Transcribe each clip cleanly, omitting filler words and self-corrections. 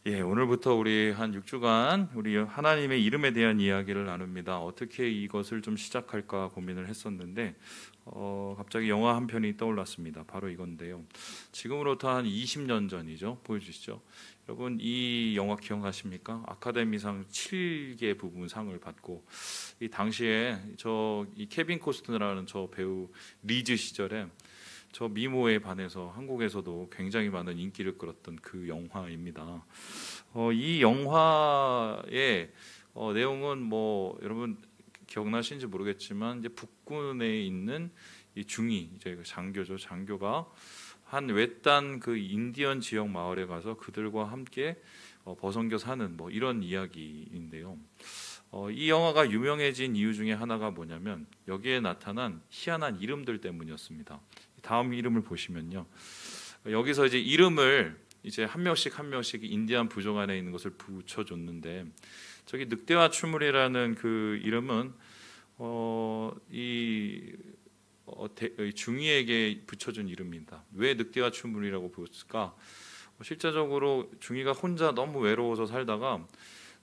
오늘부터 우리 한 6주간 우리 하나님의 이름에 대한 이야기를 나눕니다. 어떻게 이것을 좀 시작할까 고민을 했었는데 갑자기 영화 한 편이 떠올랐습니다. 바로 이건데요. 지금으로부터 한 20년 전이죠. 보여주시죠. 여러분 이 영화 기억하십니까? 아카데미상 7개 부분 상을 받고 이 당시에 이 케빈 코스트너라는 저 배우 리즈 시절에 저 미모에 반해서 한국에서도 굉장히 많은 인기를 끌었던 그 영화입니다. 이 영화의 내용은 뭐 여러분 기억나시는지 모르겠지만 이제 북군에 있는 이 중위 이제 장교죠. 장교가 한 외딴 그 인디언 지역 마을에 가서 그들과 함께 버성겨 사는 뭐 이런 이야기인데요. 이 영화가 유명해진 이유 중에 하나가 뭐냐면 여기에 나타난 희한한 이름들 때문이었습니다. 다음 이름을 보시면요. 여기서 이제 이름을 이제 한 명씩 한 명씩 인디안 부족 안에 있는 것을 붙여줬는데 저기 늑대와 추물이라는 그 이름은 중이에게 붙여준 이름입니다. 왜 늑대와 추물이라고 부를까? 실제적으로 중이가 혼자 너무 외로워서 살다가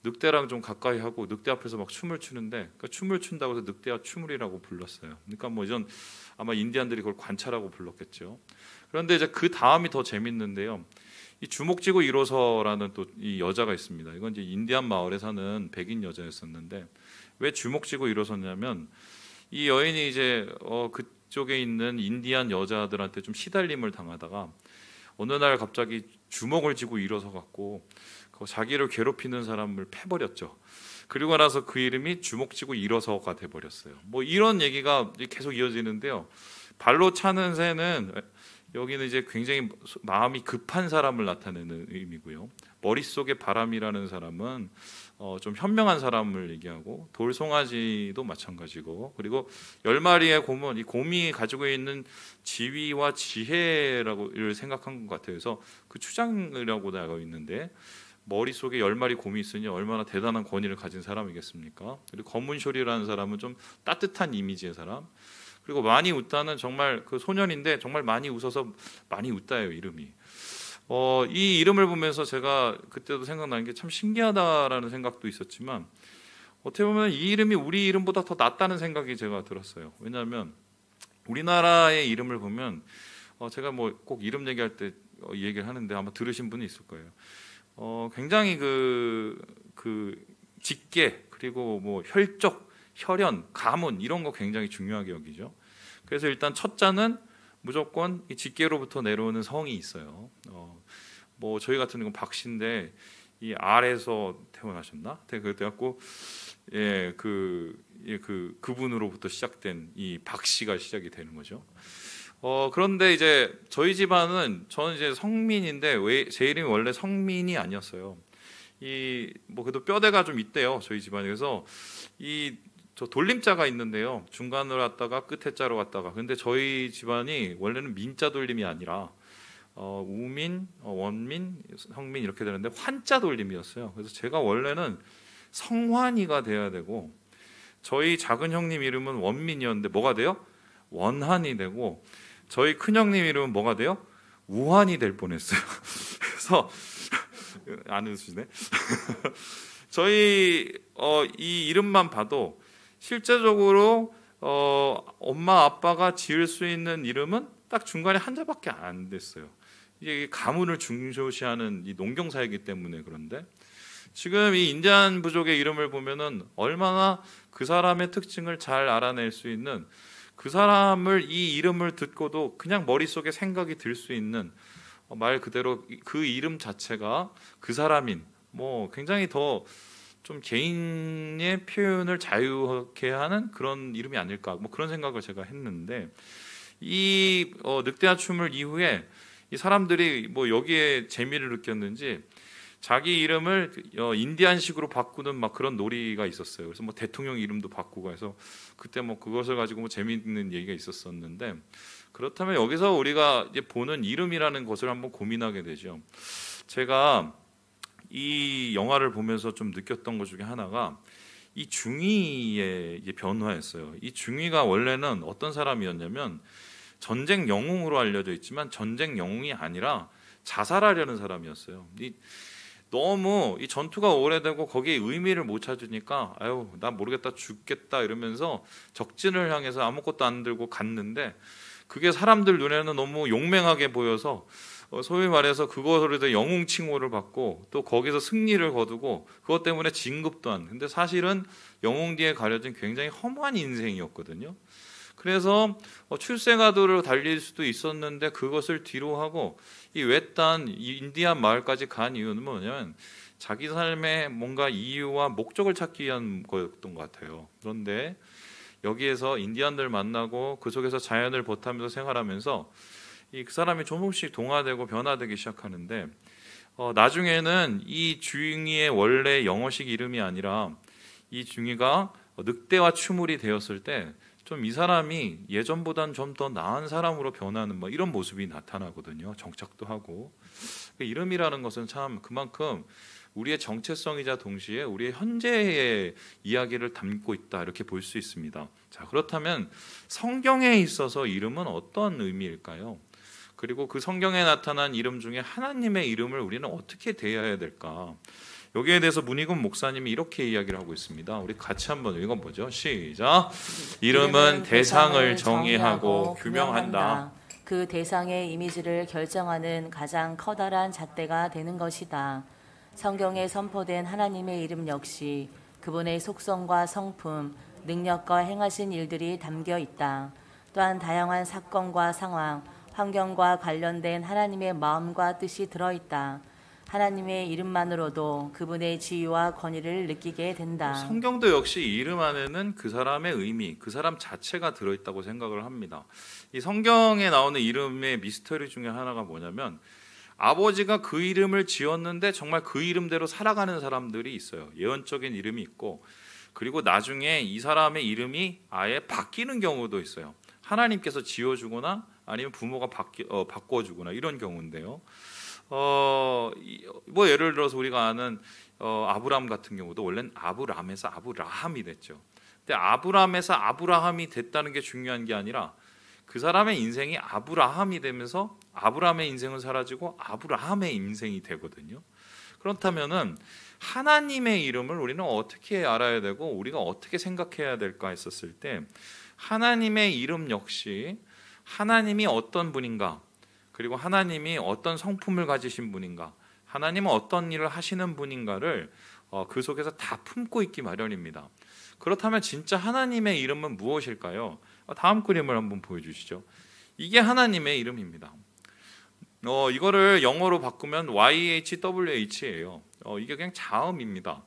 늑대랑 좀 가까이 하고 늑대 앞에서 막 춤을 추는데 그러니까 춤을 춘다고 해서 늑대와 추물이라고 불렀어요. 그러니까 뭐 이전 아마 인디안들이 그걸 관찰하고 불렀겠죠. 그런데 이제 그 다음이 더 재밌는데요. 이 주먹쥐고 일어서라는 또 이 여자가 있습니다. 이건 이제 인디안 마을에 사는 백인 여자였었는데 왜 주먹쥐고 일어섰냐면 이 여인이 이제 그쪽에 있는 인디안 여자들한테 좀 시달림을 당하다가 어느 날 갑자기 주먹을 쥐고 일어서 갖고 자기를 괴롭히는 사람을 패버렸죠. 그리고 나서 그 이름이 주먹쥐고 일어서가 돼버렸어요. 뭐 이런 얘기가 계속 이어지는데요. 발로 차는 새는 여기는 이제 굉장히 마음이 급한 사람을 나타내는 의미고요. 머릿속에 바람이라는 사람은 좀 현명한 사람을 얘기하고 돌송아지도 마찬가지고 그리고 10마리의 곰은 이 곰이 가지고 있는 지위와 지혜라고를 생각한 것 같아요. 그래서 그 추장이라고 나가 있는데 머릿속에 10마리 곰이 있으니 얼마나 대단한 권위를 가진 사람이겠습니까? 그리고 검은쇼리라는 사람은 좀 따뜻한 이미지의 사람. 그리고 많이 웃다는 정말 그 소년인데 정말 많이 웃어서 많이 웃다예요, 이름이. 이 이름을 보면서 제가 그때도 생각나는 게 참 신기하다라는 생각도 있었지만 어떻게 보면 이 이름이 우리 이름보다 더 낫다는 생각이 제가 들었어요. 왜냐하면 우리나라의 이름을 보면 제가 뭐 꼭 이름 얘기할 때 이 얘기를 하는데 아마 들으신 분이 있을 거예요. 굉장히 그 직계 그리고 뭐 혈족, 혈연, 가문 이런 거 굉장히 중요하게 여기죠. 그래서 일단 첫 자는 무조건 이 직계로부터 내려오는 성이 있어요. 뭐 저희 같은 경우는 박씨인데 이 R에서 태어나셨나? 그래갖고 그분으로부터 시작된 이 박씨가 시작이 되는 거죠. 그런데 이제 저희 집안은 저는 이제 성민인데 왜 제 이름이 원래 성민이 아니었어요. 뭐 그래도 뼈대가 좀 있대요 저희 집안에. 그래서 저 돌림자가 있는데요. 중간으로 왔다가 끝에 자로 왔다가. 근데 저희 집안이 원래는 민자 돌림이 아니라 우민, 원민, 성민 이렇게 되는데 환자 돌림이었어요. 그래서 제가 원래는 성환이가 돼야 되고 저희 작은 형님 이름은 원민이었는데 뭐가 돼요? 원한이 되고 저희 큰형님 이름은 뭐가 돼요? 우한이 될 뻔했어요. 그래서 안 웃으시네. 저희 이 이름만 봐도 실제적으로 엄마 아빠가 지을 수 있는 이름은 딱 중간에 한자밖에 안 됐어요. 이게 가문을 중요시하는 이 농경사이기 때문에. 그런데 지금 이 인디안 부족의 이름을 보면은 얼마나 그 사람의 특징을 잘 알아낼 수 있는, 그 사람을 이 이름을 듣고도 그냥 머릿속에 생각이 들 수 있는, 말 그대로 그 이름 자체가 그 사람인, 뭐 굉장히 더 좀 개인의 표현을 자유하게 하는 그런 이름이 아닐까, 뭐 그런 생각을 제가 했는데, 이 늑대와 춤을 이후에 이 사람들이 뭐 여기에 재미를 느꼈는지 자기 이름을 인디안식으로 바꾸는 막 그런 놀이가 있었어요. 그래서 뭐 대통령 이름도 바꾸고 해서 그때 뭐 그것을 가지고 뭐 재미있는 얘기가 있었었는데, 그렇다면 여기서 우리가 이제 보는 이름이라는 것을 한번 고민하게 되죠. 제가 이 영화를 보면서 좀 느꼈던 것 중에 하나가 이 중위의 변화였어요. 이 중위가 원래는 어떤 사람이었냐면 전쟁 영웅으로 알려져 있지만 전쟁 영웅이 아니라 자살하려는 사람이었어요. 너무 이 전투가 오래되고 거기에 의미를 못 찾으니까 아유 나 모르겠다 죽겠다 이러면서 적진을 향해서 아무것도 안 들고 갔는데 그게 사람들 눈에는 너무 용맹하게 보여서 소위 말해서 그거를 영웅 칭호를 받고 또 거기서 승리를 거두고 그것 때문에 진급도 한. 근데 사실은 영웅 뒤에 가려진 굉장히 허무한 인생이었거든요. 그래서 출생아도를 달릴 수도 있었는데 그것을 뒤로 하고 이 외딴 인디안 마을까지 간 이유는 뭐냐면 자기 삶의 뭔가 이유와 목적을 찾기 위한 거였던 것 같아요. 그런데 여기에서 인디안들 만나고 그 속에서 자연을 보타면서 생활하면서 그 사람이 조금씩 동화되고 변화되기 시작하는데 나중에는 이 중이의 원래 영어식 이름이 아니라 이 중이가 늑대와 추물이 되었을 때 좀 이 사람이 예전보단 좀 더 나은 사람으로 변하는 뭐 이런 모습이 나타나거든요. 정착도 하고 이름이라는 것은 참 그만큼 우리의 정체성이자 동시에 우리의 현재의 이야기를 담고 있다 이렇게 볼 수 있습니다. 자, 그렇다면 성경에 있어서 이름은 어떤 의미일까요? 그리고 그 성경에 나타난 이름 중에 하나님의 이름을 우리는 어떻게 대해야 될까? 여기에 대해서 문희근 목사님이 이렇게 이야기를 하고 있습니다. 우리 같이 한번 읽어보죠. 시작. 이름은 대상을 정의하고 규명한다. 그 대상의 이미지를 결정하는 가장 커다란 잣대가 되는 것이다. 성경에 선포된 하나님의 이름 역시 그분의 속성과 성품, 능력과 행하신 일들이 담겨 있다. 또한 다양한 사건과 상황, 환경과 관련된 하나님의 마음과 뜻이 들어있다. 하나님의 이름만으로도 그분의 지위와 권위를 느끼게 된다. 성경도 역시 이름 안에는 그 사람의 의미, 그 사람 자체가 들어있다고 생각을 합니다. 이 성경에 나오는 이름의 미스터리 중에 하나가 뭐냐면 아버지가 그 이름을 지었는데 정말 그 이름대로 살아가는 사람들이 있어요. 예언적인 이름이 있고 그리고 나중에 이 사람의 이름이 아예 바뀌는 경우도 있어요. 하나님께서 지어주거나 아니면 부모가 바꿔주거나 이런 경우인데요. 뭐 예를 들어서 우리가 아는 아브람 같은 경우도 원래는 아브람에서 아브라함이 됐죠. 근데 아브람에서 아브라함이 됐다는 게 중요한 게 아니라 그 사람의 인생이 아브라함이 되면서 아브람의 인생은 사라지고 아브라함의 인생이 되거든요. 그렇다면은 하나님의 이름을 우리는 어떻게 알아야 되고 우리가 어떻게 생각해야 될까 했었을 때 하나님의 이름 역시 하나님이 어떤 분인가 그리고 하나님이 어떤 성품을 가지신 분인가 하나님은 어떤 일을 하시는 분인가를 그 속에서 다 품고 있기 마련입니다. 그렇다면 진짜 하나님의 이름은 무엇일까요? 다음 그림을 한번 보여주시죠. 이게 하나님의 이름입니다. 이거를 영어로 바꾸면 YHWH예요. 이게 그냥 자음입니다.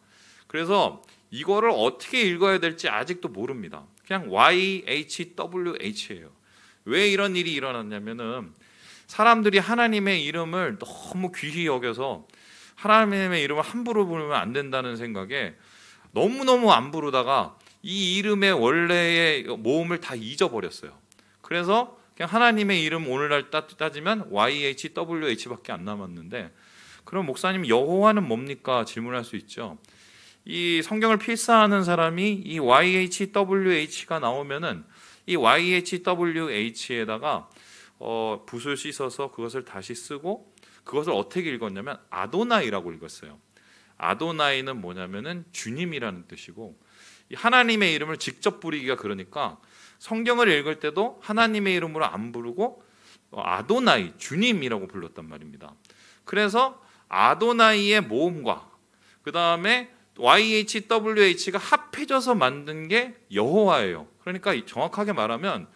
그래서 이거를 어떻게 읽어야 될지 아직도 모릅니다. 그냥 YHWH예요. 왜 이런 일이 일어났냐면은 사람들이 하나님의 이름을 너무 귀히 여겨서 하나님의 이름을 함부로 부르면 안 된다는 생각에 너무너무 안 부르다가 이 이름의 원래의 모음을 다 잊어버렸어요. 그래서 그냥 하나님의 이름 오늘날 따지면 YHWH밖에 안 남았는데 그럼 목사님 여호와는 뭡니까? 질문할 수 있죠. 이 성경을 필사하는 사람이 이 YHWH가 나오면은 이 YHWH에다가 붓을 씻어서 그것을 다시 쓰고 그것을 어떻게 읽었냐면 아도나이라고 읽었어요. 아도나이는 뭐냐면은 주님이라는 뜻이고 하나님의 이름을 직접 부르기가 그러니까 성경을 읽을 때도 하나님의 이름으로 안 부르고 아도나이 주님이라고 불렀단 말입니다. 그래서 아도나이의 모음과 그 다음에 YHWH가 합해져서 만든 게 여호와예요. 그러니까 정확하게 말하면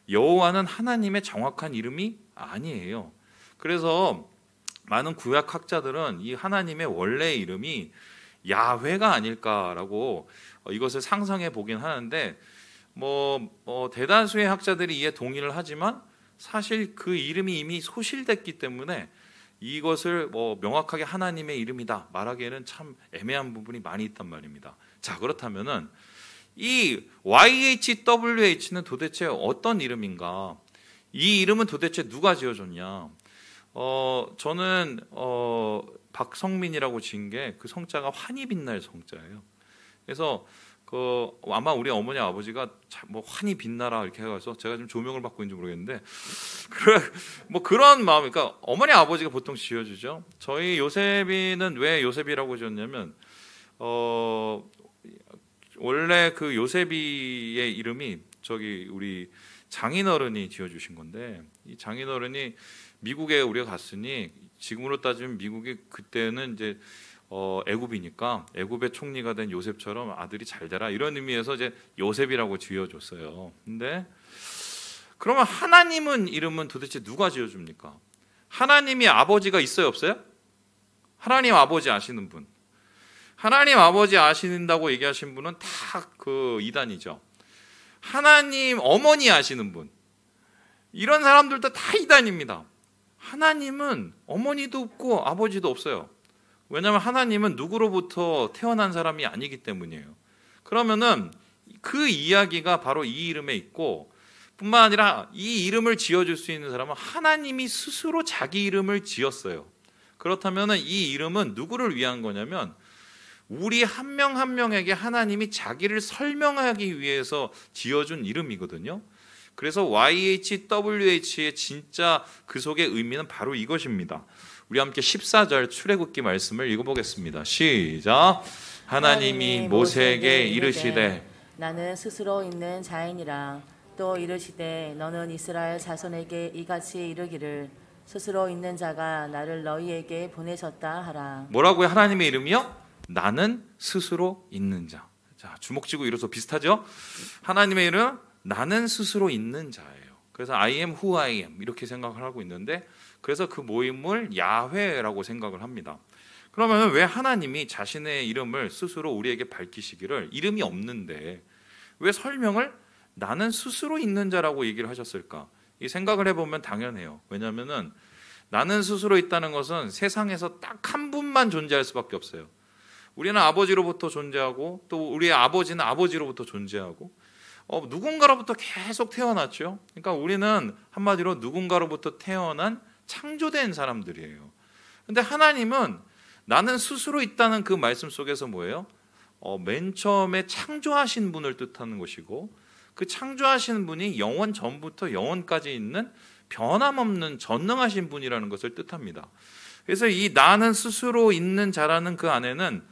여호와는 하나님의 정확한 이름이 아니에요. 그래서 많은 구약학자들은 이 하나님의 원래 이름이 야훼가 아닐까라고 이것을 상상해 보긴 하는데 대다수의 학자들이 이에 동의를 하지만 사실 그 이름이 이미 소실됐기 때문에 이것을 명확하게 하나님의 이름이다 말하기에는 참 애매한 부분이 많이 있단 말입니다. 자, 그렇다면은 이 YHWH는 도대체 어떤 이름인가? 이 이름은 도대체 누가 지어줬냐? 저는 박성민이라고 지은 게 그 성자가 환히 빛날 성자예요. 그래서 아마 우리 어머니 아버지가 뭐 환히 빛나라 이렇게 해서 제가 지금 조명을 받고 있는지 모르겠는데 뭐 그런 마음, 그러니까 어머니 아버지가 보통 지어주죠. 저희 요셉이는 왜 요셉이라고 지었냐면 원래 그 요셉이의 이름이 우리 장인어른이 지어주신 건데, 이 장인어른이 미국에 우리가 갔으니 지금으로 따지면 미국이 그때는 이제 애굽이니까 애굽의 총리가 된 요셉처럼 아들이 잘 되라 이런 의미에서 이제 요셉이라고 지어줬어요. 근데 그러면 하나님은 이름은 도대체 누가 지어줍니까? 하나님이 아버지가 있어요, 없어요? 하나님 아버지 아시는 분, 하나님 아버지 아신다고 얘기하신 분은 다 그 이단이죠. 하나님 어머니 아시는 분, 이런 사람들도 다 이단입니다. 하나님은 어머니도 없고 아버지도 없어요. 왜냐하면 하나님은 누구로부터 태어난 사람이 아니기 때문이에요. 그러면은 그 이야기가 바로 이 이름에 있고, 뿐만 아니라 이 이름을 지어줄 수 있는 사람은 하나님이 스스로 자기 이름을 지었어요. 그렇다면은 이 이름은 누구를 위한 거냐면 우리 한 명 한 명에게 하나님이 자기를 설명하기 위해서 지어준 이름이거든요. 그래서 YHWH의 진짜 그 속의 의미는 바로 이것입니다. 우리 함께 14절 출애굽기 말씀을 읽어보겠습니다. 시작. 하나님이 모세에게 이르시되 나는 스스로 있는 자이니라. 또 이르시되 너는 이스라엘 자손에게 이같이 이르기를 스스로 있는 자가 나를 너희에게 보내셨다 하라. 뭐라고요? 하나님의 이름이요? 나는 스스로 있는 자. 자, 주먹쥐고 이로써 비슷하죠? 하나님의 이름 나는 스스로 있는 자예요. 그래서 I am who I am 이렇게 생각을 하고 있는데, 그래서 그 모임을 야훼라고 생각을 합니다. 그러면 왜 하나님이 자신의 이름을 스스로 우리에게 밝히시기를, 이름이 없는데 왜 설명을 나는 스스로 있는 자라고 얘기를 하셨을까? 이 생각을 해보면 당연해요. 왜냐하면 나는 스스로 있다는 것은 세상에서 딱 한 분만 존재할 수밖에 없어요. 우리는 아버지로부터 존재하고 또 우리의 아버지는 아버지로부터 존재하고 누군가로부터 계속 태어났죠. 그러니까 우리는 한마디로 누군가로부터 태어난 창조된 사람들이에요. 근데 하나님은 나는 스스로 있다는 그 말씀 속에서 뭐예요? 맨 처음에 창조하신 분을 뜻하는 것이고, 그 창조하신 분이 영원 전부터 영원까지 있는 변함없는 전능하신 분이라는 것을 뜻합니다. 그래서 이 나는 스스로 있는 자라는 그 안에는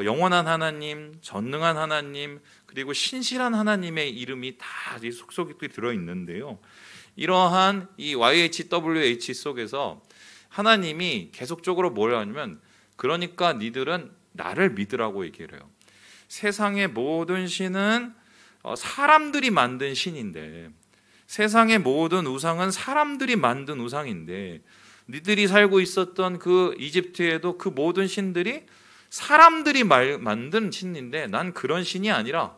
영원한 하나님, 전능한 하나님, 그리고 신실한 하나님의 이름이 다 속속이 들어있는데요. 이러한 이 YHWH 속에서 하나님이 계속적으로 뭘 하냐면, 그러니까 니들은 나를 믿으라고 얘기를 해요. 세상의 모든 신은 사람들이 만든 신인데, 세상의 모든 우상은 사람들이 만든 우상인데, 니들이 살고 있었던 그 이집트에도 그 모든 신들이 사람들이 만든 신인데, 난 그런 신이 아니라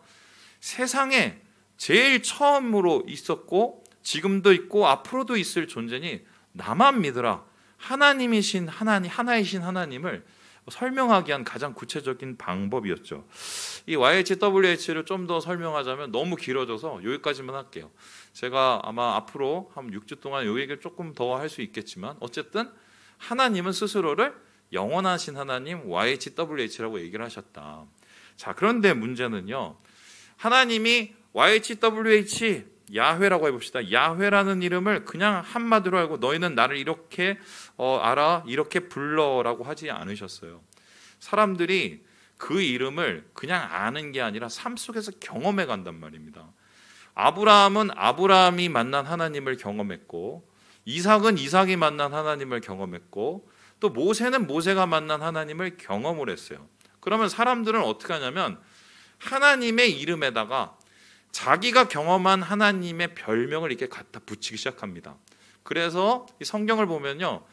세상에 제일 처음으로 있었고 지금도 있고 앞으로도 있을 존재니 나만 믿으라. 하나님이신 하나이신 하나님을 설명하기 위한 가장 구체적인 방법이었죠. 이 YHWH를 좀 더 설명하자면 너무 길어져서 여기까지만 할게요. 제가 아마 앞으로 한 6주 동안 이 얘기를 조금 더 할 수 있겠지만, 어쨌든 하나님은 스스로를 영원하신 하나님 YHWH라고 얘기를 하셨다. 자, 그런데 문제는요, 하나님이 YHWH 야훼라고 해봅시다. 야훼라는 이름을 그냥 한마디로 알고 너희는 나를 이렇게 알아, 이렇게 불러라고 하지 않으셨어요. 사람들이 그 이름을 그냥 아는 게 아니라 삶 속에서 경험해 간단 말입니다. 아브라함은 아브라함이 만난 하나님을 경험했고, 이삭은 이삭이 만난 하나님을 경험했고, 또 모세는 모세가 만난 하나님을 경험을 했어요. 그러면 사람들은 어떻게 하냐면 하나님의 이름에다가 자기가 경험한 하나님의 별명을 이렇게 갖다 붙이기 시작합니다. 그래서 이 성경을 보면요,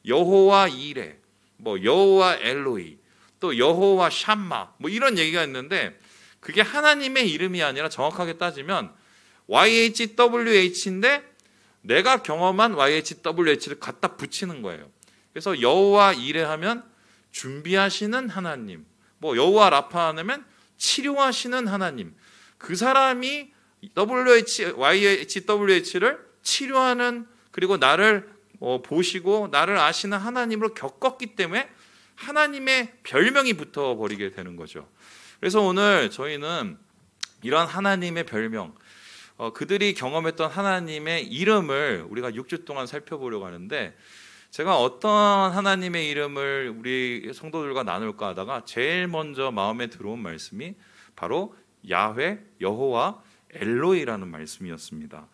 여호와 이레, 뭐 여호와 엘로이, 또 여호와 샴마, 뭐 이런 얘기가 있는데, 그게 하나님의 이름이 아니라 정확하게 따지면 YHWH인데 내가 경험한 YHWH를 갖다 붙이는 거예요. 그래서 여호와 이레 하면 준비하시는 하나님, 뭐 여호와 라파 하면 치료하시는 하나님, 그 사람이 YHWH를 치료하는, 그리고 나를 보시고 나를 아시는 하나님으로 겪었기 때문에 하나님의 별명이 붙어버리게 되는 거죠. 그래서 오늘 저희는 이런 하나님의 별명, 그들이 경험했던 하나님의 이름을 우리가 6주 동안 살펴보려고 하는데, 제가 어떤 하나님의 이름을 우리 성도들과 나눌까 하다가 제일 먼저 마음에 들어온 말씀이 바로 야훼, 여호와 엘로히라는 말씀이었습니다.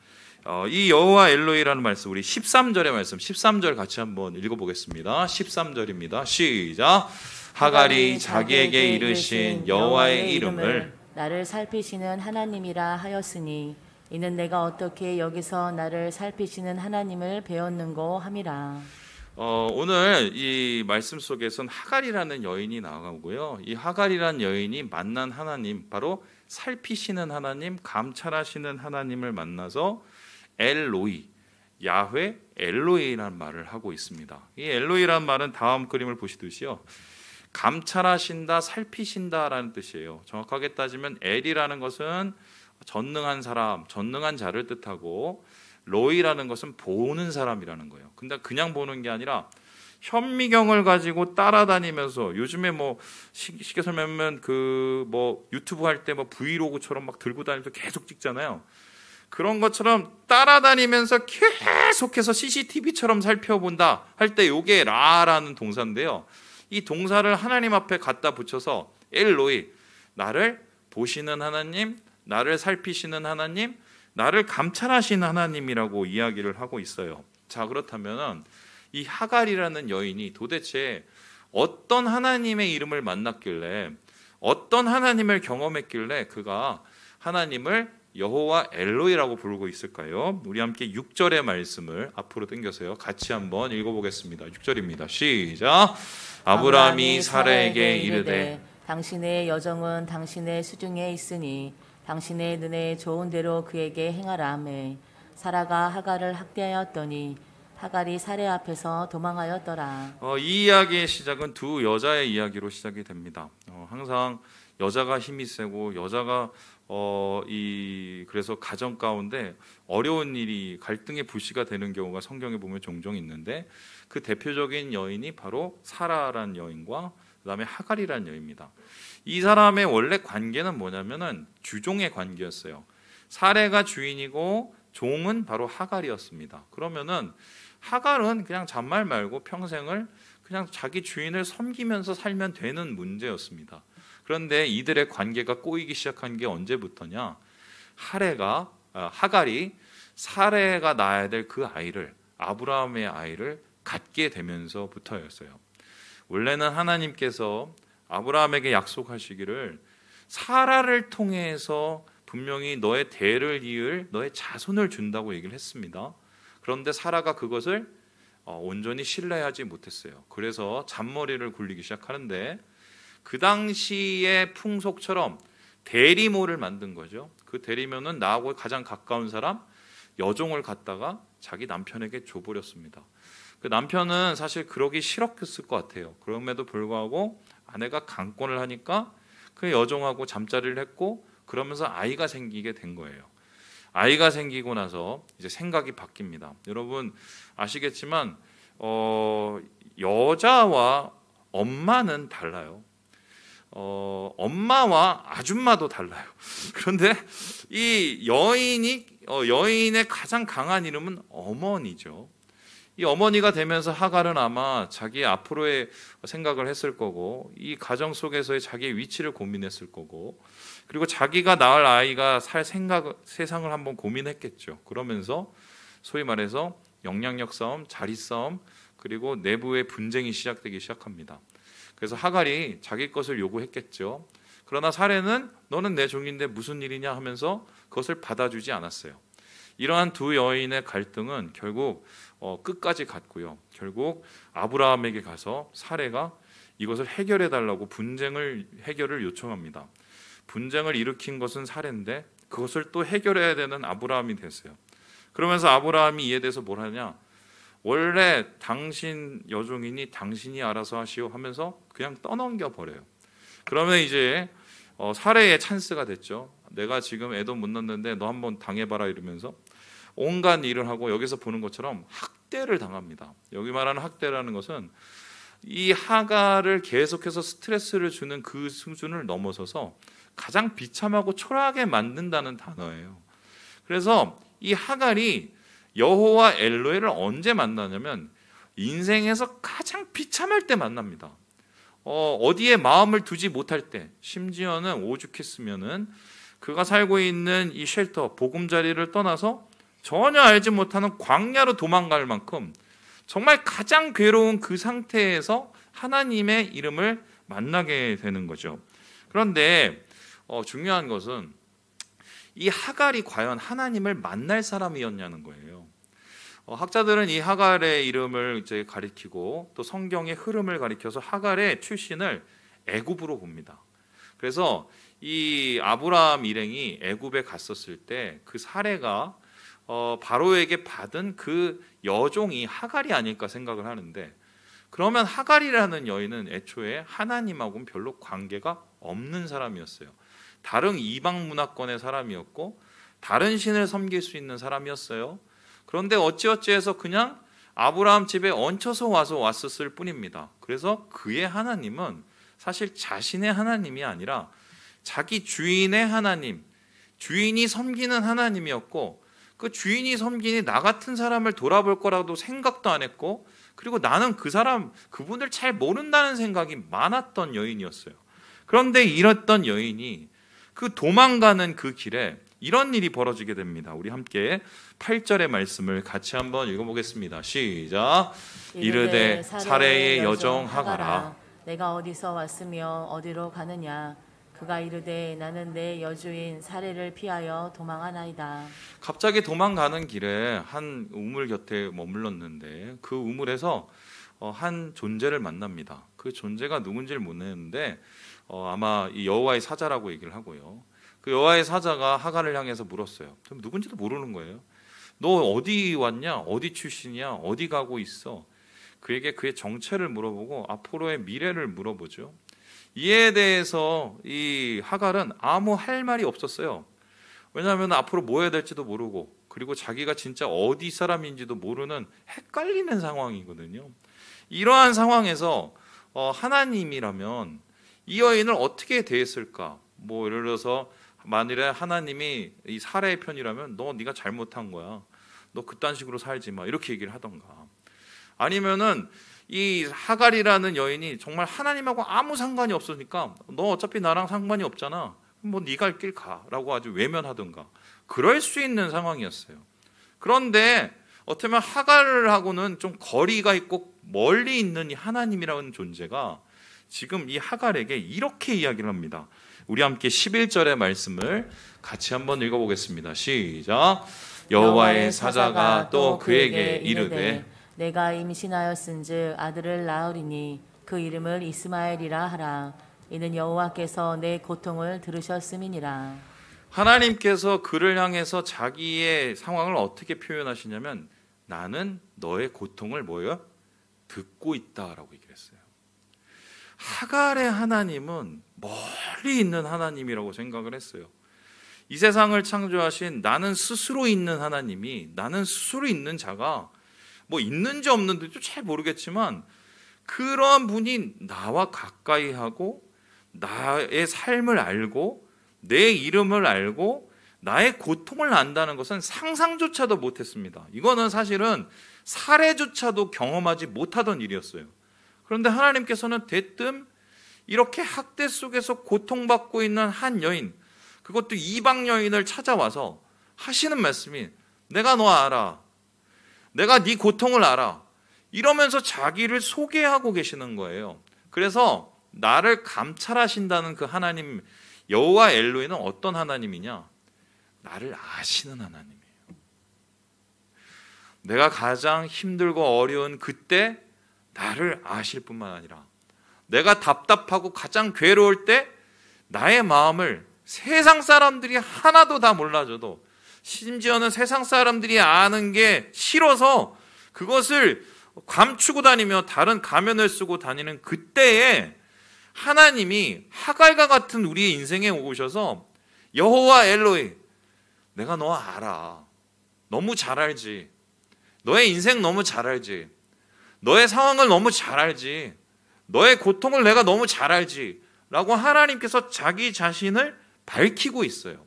이 여호와 엘로히라는 말씀, 우리 13절의 말씀, 13절 같이 한번 읽어보겠습니다. 13절입니다. 시작. 하갈이 자기에게 이르신 여호와의 이름을 나를 살피시는 하나님이라 하였으니 이는 내가 어떻게 여기서 나를 살피시는 하나님을 배웠는고 함이라. 오늘 이 말씀 속에선 하갈이라는 여인이 나오고요. 이 하갈이라는 여인이 만난 하나님, 바로 살피시는 하나님, 감찰하시는 하나님을 만나서 엘로히, 야훼 엘로히라는 말을 하고 있습니다. 이 엘로히라는 말은 다음 그림을 보시듯이요, 감찰하신다, 살피신다라는 뜻이에요. 정확하게 따지면 엘이라는 것은 전능한 사람, 전능한 자를 뜻하고, 로이라는 것은 보는 사람이라는 거예요. 근데 그냥 보는 게 아니라 현미경을 가지고 따라다니면서, 요즘에 뭐 쉽게 설명하면 그 뭐 유튜브 할 때 뭐 브이로그처럼 막 들고 다니면서 계속 찍잖아요. 그런 것처럼 따라다니면서 계속해서 CCTV처럼 살펴본다 할 때 요게 라라는 동사인데요. 이 동사를 하나님 앞에 갖다 붙여서 엘로히, 나를 보시는 하나님, 나를 살피시는 하나님, 나를 감찰하시는 하나님이라고 이야기를 하고 있어요. 자, 그렇다면 이 하갈이라는 여인이 도대체 어떤 하나님의 이름을 만났길래, 어떤 하나님을 경험했길래 그가 하나님을 여호와 엘로히라고 부르고 있을까요? 우리 함께 6절의 말씀을 앞으로 당겨서요, 같이 한번 읽어보겠습니다. 6절입니다. 시작. 아브라함이 사라에게 이르되 당신의 여정은 당신의 수중에 있으니 당신의 눈에 좋은 대로 그에게 행하라 하매 사라가 하갈을 학대하였더니 하갈이 사례 앞에서 도망하였더라. 이 이야기의 시작은 두 여자의 이야기로 시작이 됩니다. 항상 여자가 힘이 세고 여자가 그래서 가정 가운데 어려운 일이, 갈등의 불씨가 되는 경우가 성경에 보면 종종 있는데, 그 대표적인 여인이 바로 사라라는 여인과 그다음에 하갈이라는 여인입니다. 이 사람의 원래 관계는 뭐냐면은 주종의 관계였어요. 사례가 주인이고 종은 바로 하갈이었습니다. 그러면은 하갈은 그냥 잔말 말고 평생을 그냥 자기 주인을 섬기면서 살면 되는 문제였습니다. 그런데 이들의 관계가 꼬이기 시작한 게 언제부터냐? 하갈이 사레가 낳아야 될 그 아이를, 아브라함의 아이를 갖게 되면서부터였어요. 원래는 하나님께서 아브라함에게 약속하시기를 사라를 통해서 분명히 너의 대를 이을 너의 자손을 준다고 얘기를 했습니다. 그런데 사라가 그것을 온전히 신뢰하지 못했어요. 그래서 잔머리를 굴리기 시작하는데, 그 당시의 풍속처럼 대리모를 만든 거죠. 그 대리모는 나하고 가장 가까운 사람, 여종을 갖다가 자기 남편에게 줘버렸습니다. 그 남편은 사실 그러기 싫었을 것 같아요. 그럼에도 불구하고 아내가 강권을 하니까 그 여종하고 잠자리를 했고, 그러면서 아이가 생기게 된 거예요. 아이가 생기고 나서 이제 생각이 바뀝니다. 여러분 아시겠지만 여자와 엄마는 달라요. 엄마와 아줌마도 달라요. 그런데 이 여인의 가장 강한 이름은 어머니죠. 이 어머니가 되면서 하갈은 아마 자기 앞으로의 생각을 했을 거고, 이 가정 속에서의 자기의 위치를 고민했을 거고, 그리고 자기가 낳을 아이가 살 세상을 한번 고민했겠죠. 그러면서 소위 말해서 영향력 싸움, 자리 싸움, 그리고 내부의 분쟁이 시작되기 시작합니다. 그래서 하갈이 자기 것을 요구했겠죠. 그러나 사례는 너는 내 종인데 무슨 일이냐 하면서 그것을 받아주지 않았어요. 이러한 두 여인의 갈등은 결국 끝까지 갔고요. 결국 아브라함에게 가서 사례가 이것을 해결해 달라고 해결을 요청합니다. 분쟁을 일으킨 것은 사례인데 그것을 또 해결해야 되는 아브라함이 됐어요. 그러면서 아브라함이 이에 대해서 뭘 하냐? 원래 당신 여종이니 당신이 알아서 하시오 하면서 그냥 떠넘겨 버려요. 그러면 이제 사례의 찬스가 됐죠. 내가 지금 애도 못 낳는데 너 한번 당해봐라 이러면서 온갖 일을 하고, 여기서 보는 것처럼 학대를 당합니다. 여기 말하는 학대라는 것은 이 하갈을 계속해서 스트레스를 주는 그 수준을 넘어서서 가장 비참하고 초라하게 만든다는 단어예요. 그래서 이 하갈이 여호와 엘로헤를 언제 만나냐면 인생에서 가장 비참할 때 만납니다. 어디에 마음을 두지 못할 때, 심지어는 오죽했으면은 그가 살고 있는 이 쉘터, 보금자리를 떠나서 전혀 알지 못하는 광야로 도망갈 만큼 정말 가장 괴로운 그 상태에서 하나님의 이름을 만나게 되는 거죠. 그런데 중요한 것은 이 하갈이 과연 하나님을 만날 사람이었냐는 거예요. 학자들은 이 하갈의 이름을 이제 가리키고 또 성경의 흐름을 가리켜서 하갈의 출신을 애굽으로 봅니다. 그래서 이 아브라함 일행이 애굽에 갔었을 때 그 사례가 바로에게 받은 그 여종이 하갈이 아닐까 생각을 하는데, 그러면 하갈이라는 여인은 애초에 하나님하고는 별로 관계가 없는 사람이었어요. 다른 이방 문화권의 사람이었고 다른 신을 섬길 수 있는 사람이었어요. 그런데 어찌어찌해서 그냥 아브라함 집에 얹혀서 왔었을 뿐입니다. 그래서 그의 하나님은 사실 자신의 하나님이 아니라 자기 주인의 하나님, 주인이 섬기는 하나님이었고, 그 주인이 섬기니 나 같은 사람을 돌아볼 거라도 생각도 안 했고, 그리고 나는 그분을 잘 모른다는 생각이 많았던 여인이었어요. 그런데 이랬던 여인이 그 도망가는 그 길에 이런 일이 벌어지게 됩니다. 우리 함께 8절의 말씀을 같이 한번 읽어보겠습니다. 시작. 이르되 사레의 여종 하갈아, 내가 어디서 왔으며 어디로 가느냐. 그가 이르되 나는 내 여주인 사레를 피하여 도망하나이다. 갑자기 도망가는 길에 한 우물 곁에 머물렀는데 그 우물에서 한 존재를 만납니다. 그 존재가 누군지를 모르는데 아마 이 여호와의 사자라고 얘기를 하고요. 그 여호와의 사자가 하갈을 향해서 물었어요. 누군지도 모르는 거예요. 너 어디 왔냐? 어디 출신이야? 어디 가고 있어? 그에게 그의 정체를 물어보고 앞으로의 미래를 물어보죠. 이에 대해서 이 하갈은 아무 할 말이 없었어요. 왜냐하면 앞으로 뭐 해야 될지도 모르고, 그리고 자기가 진짜 어디 사람인지도 모르는 헷갈리는 상황이거든요. 이러한 상황에서 하나님이라면 이 여인을 어떻게 대했을까? 뭐 예를 들어서 만일에 하나님이 이 사레의 편이라면 네가 잘못한 거야. 너 그딴 식으로 살지 마. 이렇게 얘기를 하던가. 아니면은 이 하갈이라는 여인이 정말 하나님하고 아무 상관이 없으니까 너 어차피 나랑 상관이 없잖아. 뭐 네가 갈 길 가라고 아주 외면하던가. 그럴 수 있는 상황이었어요. 그런데 어떻게 보면 하갈하고는 좀 거리가 있고 멀리 있는 이 하나님이라는 존재가 지금 이 하갈에게 이렇게 이야기를 합니다. 우리 함께 11절의 말씀을 같이 한번 읽어보겠습니다. 시작. 여호와의 사자가 또 그에게 이르되 내가 임신하였은즉 아들을 낳으리니 그 이름을 이스마엘이라 하라. 이는 여호와께서 내 고통을 들으셨음이니라. 하나님께서 그를 향해서 자기의 상황을 어떻게 표현하시냐면 나는 너의 고통을 뭐예요? 듣고 있다라고 얘기를 했어요. 하갈의 하나님은 멀리 있는 하나님이라고 생각을 했어요. 이 세상을 창조하신 나는 스스로 있는 하나님이, 나는 스스로 있는 자가 뭐 있는지 없는지도 잘 모르겠지만 그러한 분이 나와 가까이 하고 나의 삶을 알고 내 이름을 알고 나의 고통을 안다는 것은 상상조차도 못했습니다. 이거는 사실은 사례조차도 경험하지 못하던 일이었어요. 그런데 하나님께서는 대뜸 이렇게 학대 속에서 고통받고 있는 한 여인, 그것도 이방 여인을 찾아와서 하시는 말씀이 내가 너 알아. 내가 네 고통을 알아. 이러면서 자기를 소개하고 계시는 거예요. 그래서 나를 감찰하신다는 그 하나님 여호와 엘로히는 어떤 하나님이냐? 나를 아시는 하나님이에요. 내가 가장 힘들고 어려운 그때 나를 아실 뿐만 아니라 내가 답답하고 가장 괴로울 때 나의 마음을 세상 사람들이 하나도 다 몰라줘도, 심지어는 세상 사람들이 아는 게 싫어서 그것을 감추고 다니며 다른 가면을 쓰고 다니는 그때에 하나님이 하갈과 같은 우리의 인생에 오셔서 여호와 엘로히, 내가 너 알아. 너무 잘 알지. 너의 인생 너무 잘 알지. 너의 상황을 너무 잘 알지. 너의 고통을 내가 너무 잘 알지 라고 하나님께서 자기 자신을 밝히고 있어요.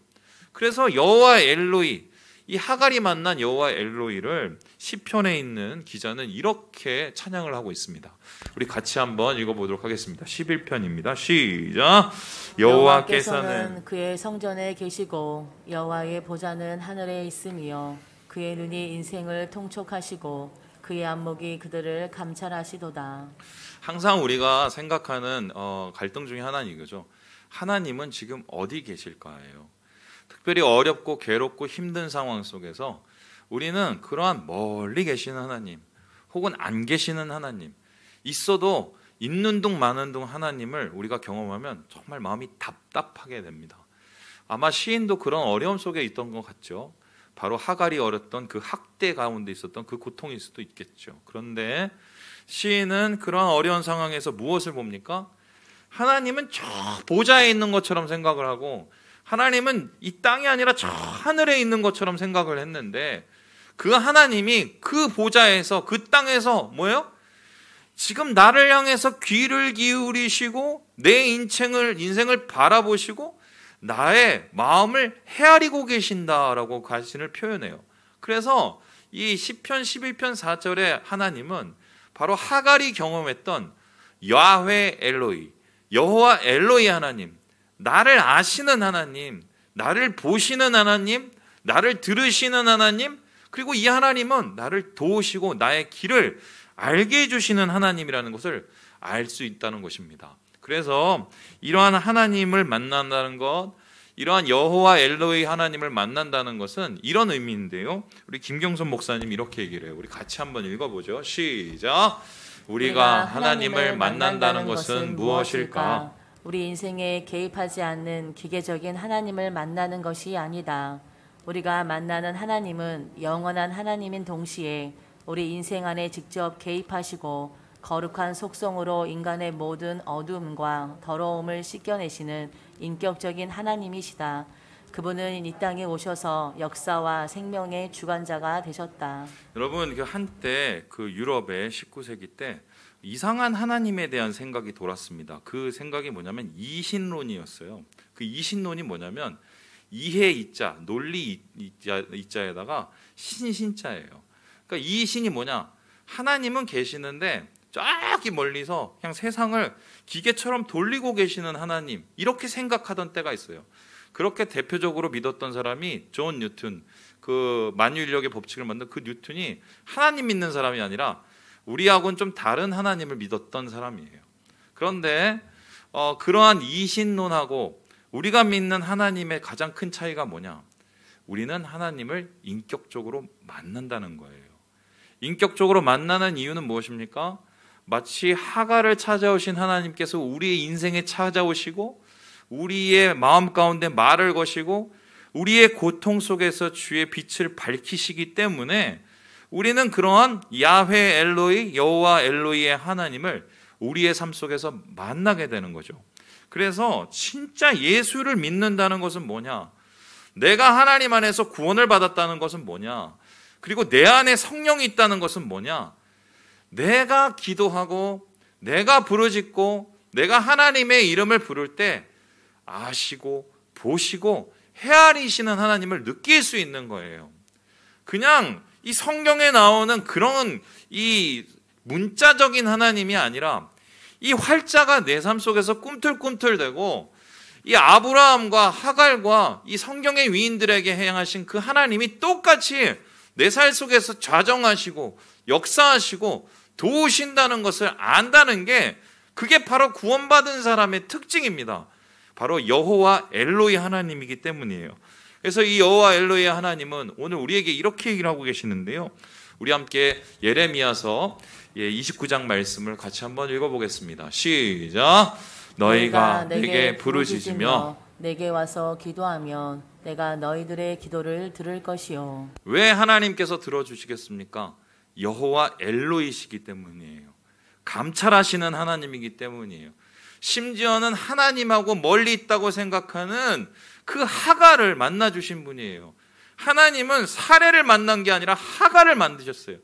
그래서 여호와 엘로이, 이 하갈이 만난 여호와 엘로이를 시편에 있는 기자는 이렇게 찬양을 하고 있습니다. 우리 같이 한번 읽어보도록 하겠습니다. 11편입니다. 시작. 여호와께서는 그의 성전에 계시고 여호와의 보좌는 하늘에 있으며 그의 눈이 인생을 통촉하시고 그의 안목이 그들을 감찰하시도다. 항상 우리가 생각하는 갈등 중에 하나는 이거죠. 하나님은 지금 어디 계실까요? 특별히 어렵고 괴롭고 힘든 상황 속에서 우리는 그러한 멀리 계시는 하나님, 혹은 안 계시는 하나님, 있어도 있는 둥 마는 둥 하나님을 우리가 경험하면 정말 마음이 답답하게 됩니다. 아마 시인도 그런 어려움 속에 있던 것 같죠. 바로 하갈이 어렸던 그 학대 가운데 있었던 그 고통일 수도 있겠죠. 그런데 시인은 그런 어려운 상황에서 무엇을 봅니까? 하나님은 저 보좌에 있는 것처럼 생각을 하고, 하나님은 이 땅이 아니라 저 하늘에 있는 것처럼 생각을 했는데, 그 하나님이 그 보좌에서, 그 땅에서 뭐예요? 지금 나를 향해서 귀를 기울이시고 내 인생을 바라보시고 나의 마음을 헤아리고 계신다라고 자신을 표현해요. 그래서 이 시편 11편 4절에 하나님은 바로 하갈이 경험했던 야훼 엘로이, 여호와 엘로이 하나님, 나를 아시는 하나님, 나를 보시는 하나님, 나를 들으시는 하나님, 그리고 이 하나님은 나를 도우시고 나의 길을 알게 해주시는 하나님이라는 것을 알 수 있다는 것입니다. 그래서 이러한 하나님을 만난다는 것, 이러한 여호와 엘로이 하나님을 만난다는 것은 이런 의미인데요. 우리 김경선 목사님 이렇게 얘기를 해요. 우리 같이 한번 읽어보죠. 시작. 우리가 하나님을 만난다는 것은 무엇일까? 우리 인생에 개입하지 않는 기계적인 하나님을 만나는 것이 아니다. 우리가 만나는 하나님은 영원한 하나님인 동시에 우리 인생 안에 직접 개입하시고 거룩한 속성으로 인간의 모든 어두움과 더러움을 씻겨내시는 인격적인 하나님이시다. 그분은 이 땅에 오셔서 역사와 생명의 주관자가 되셨다. 여러분, 그 한때 그 유럽의 19세기 때 이상한 하나님에 대한 생각이 돌았습니다. 그 생각이 뭐냐면 이신론이었어요. 그 이신론이 뭐냐면 이해 이자, 논리 이자에다가 신자예요. 그러니까 이 신이 뭐냐? 하나님은 계시는데 저기 멀리서 그냥 세상을 기계처럼 돌리고 계시는 하나님, 이렇게 생각하던 때가 있어요. 그렇게 대표적으로 믿었던 사람이 존 뉴턴, 그 만유인력의 법칙을 만든 그 뉴턴이 하나님 믿는 사람이 아니라 우리하고는 좀 다른 하나님을 믿었던 사람이에요. 그런데 그러한 이신론하고 우리가 믿는 하나님의 가장 큰 차이가 뭐냐? 우리는 하나님을 인격적으로 만난다는 거예요. 인격적으로 만나는 이유는 무엇입니까? 마치 하갈을 찾아오신 하나님께서 우리의 인생에 찾아오시고 우리의 마음 가운데 말을 거시고 우리의 고통 속에서 주의 빛을 밝히시기 때문에 우리는 그러한 야훼 엘로이, 여호와 엘로이의 하나님을 우리의 삶 속에서 만나게 되는 거죠. 그래서 진짜 예수를 믿는다는 것은 뭐냐? 내가 하나님 안에서 구원을 받았다는 것은 뭐냐? 그리고 내 안에 성령이 있다는 것은 뭐냐? 내가 기도하고 내가 부르짖고 내가 하나님의 이름을 부를 때 아시고 보시고 헤아리시는 하나님을 느낄 수 있는 거예요. 그냥 이 성경에 나오는 그런 이 문자적인 하나님이 아니라 이 활자가 내 삶 속에서 꿈틀꿈틀대고 이 아브라함과 하갈과 이 성경의 위인들에게 행하신 그 하나님이 똑같이 내 삶 속에서 좌정하시고 역사하시고 도우신다는 것을 안다는 게 그게 바로 구원받은 사람의 특징입니다. 바로 여호와 엘로이 하나님이기 때문이에요. 그래서 이 여호와 엘로이 하나님은 오늘 우리에게 이렇게 얘기를 하고 계시는데요. 우리 함께 예레미야서 29장 말씀을 같이 한번 읽어보겠습니다. 시작. 너희가 내게 부르짖으며 내게 와서 기도하면 내가 너희들의 기도를 들을 것이요. 왜 하나님께서 들어주시겠습니까? 여호와 엘로이시기 때문이에요. 감찰하시는 하나님이기 때문이에요. 심지어는 하나님하고 멀리 있다고 생각하는 그 하갈을 만나주신 분이에요. 하나님은 사례를 만난 게 아니라 하갈을 만드셨어요.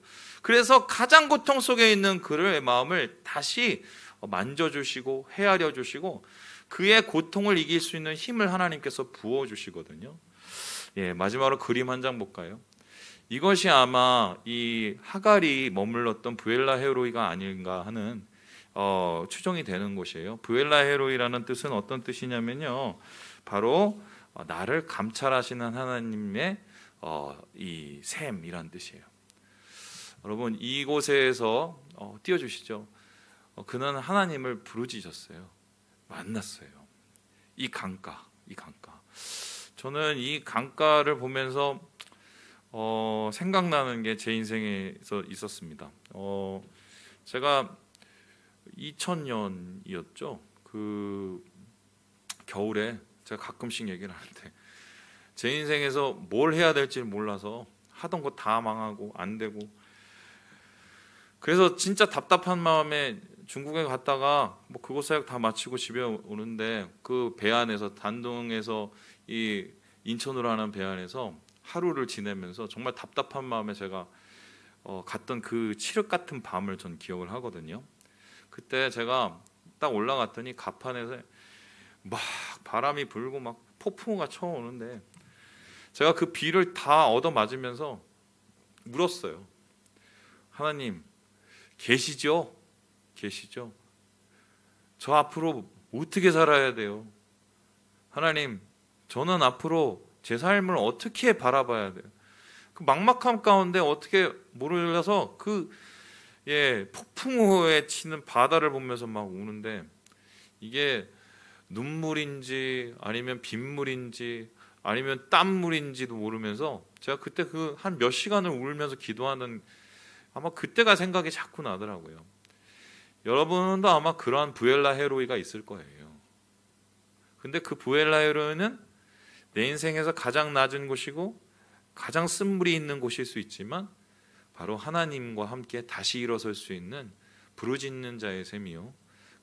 그래서 가장 고통 속에 있는 그의 마음을 다시 만져주시고 헤아려 주시고 그의 고통을 이길 수 있는 힘을 하나님께서 부어주시거든요. 예, 마지막으로 그림 한 장 볼까요? 이것이 아마 이 하갈이 머물렀던 부엘라 헤로이가 아닌가 하는 추정이 되는 곳이에요. 부엘라 헤로이라는 뜻은 어떤 뜻이냐면요, 바로 나를 감찰하시는 하나님의 이 셈이란 뜻이에요. 여러분, 이곳에서 띄워주시죠. 그는 하나님을 부르짖었어요. 만났어요. 이 강가. 저는 이 강가를 보면서 생각나는 게 제 인생에서 있었습니다. 제가 2000년이었죠. 그 겨울에 제가 가끔씩 얘기를 하는데 제 인생에서 뭘 해야 될지 몰라서 하던 거 다 망하고 안 되고, 그래서 진짜 답답한 마음에 중국에 갔다가 뭐 그곳 사역 다 마치고 집에 오는데 그 배 안에서, 단둥에서 이 인천으로 하는 배 안에서 하루를 지내면서 정말 답답한 마음에 제가 갔던 그 칠흑 같은 밤을 전 기억을 하거든요. 그때 제가 딱 올라갔더니 가판에서 막 바람이 불고 막 폭풍우가 쳐오는데 제가 그 비를 다 얻어 맞으면서 물었어요. 하나님, 계시죠? 저 앞으로 어떻게 살아야 돼요? 하나님, 저는 앞으로 제 삶을 어떻게 바라봐야 돼요? 그 막막함 가운데 어떻게 몰라서 폭풍우에 치는 바다를 보면서 막 우는데 이게 눈물인지 아니면 빗물인지 아니면 땀물인지도 모르면서 제가 그때 그 한 몇 시간을 울면서 기도하는, 아마 그때가 생각이 자꾸 나더라고요. 여러분도 아마 그러한 부엘라 헤로이가 있을 거예요. 근데 그 부엘라 헤로이는 내 인생에서 가장 낮은 곳이고 가장 쓴물이 있는 곳일 수 있지만 바로 하나님과 함께 다시 일어설 수 있는 부르짖는 자의 셈이요,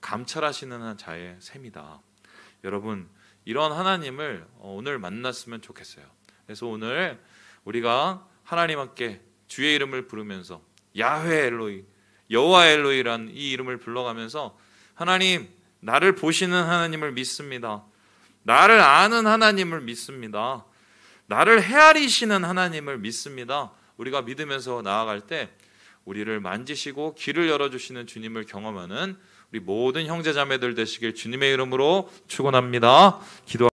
감찰하시는 자의 셈이다. 여러분, 이런 하나님을 오늘 만났으면 좋겠어요. 그래서 오늘 우리가 하나님 함께 주의 이름을 부르면서 야훼 엘로이, 여호와 엘로이란 이 이름을 불러가면서 하나님, 나를 보시는 하나님을 믿습니다. 나를 아는 하나님을 믿습니다. 나를 헤아리시는 하나님을 믿습니다. 우리가 믿으면서 나아갈 때 우리를 만지시고 길을 열어주시는 주님을 경험하는 우리 모든 형제자매들 되시길 주님의 이름으로 축원합니다. 기도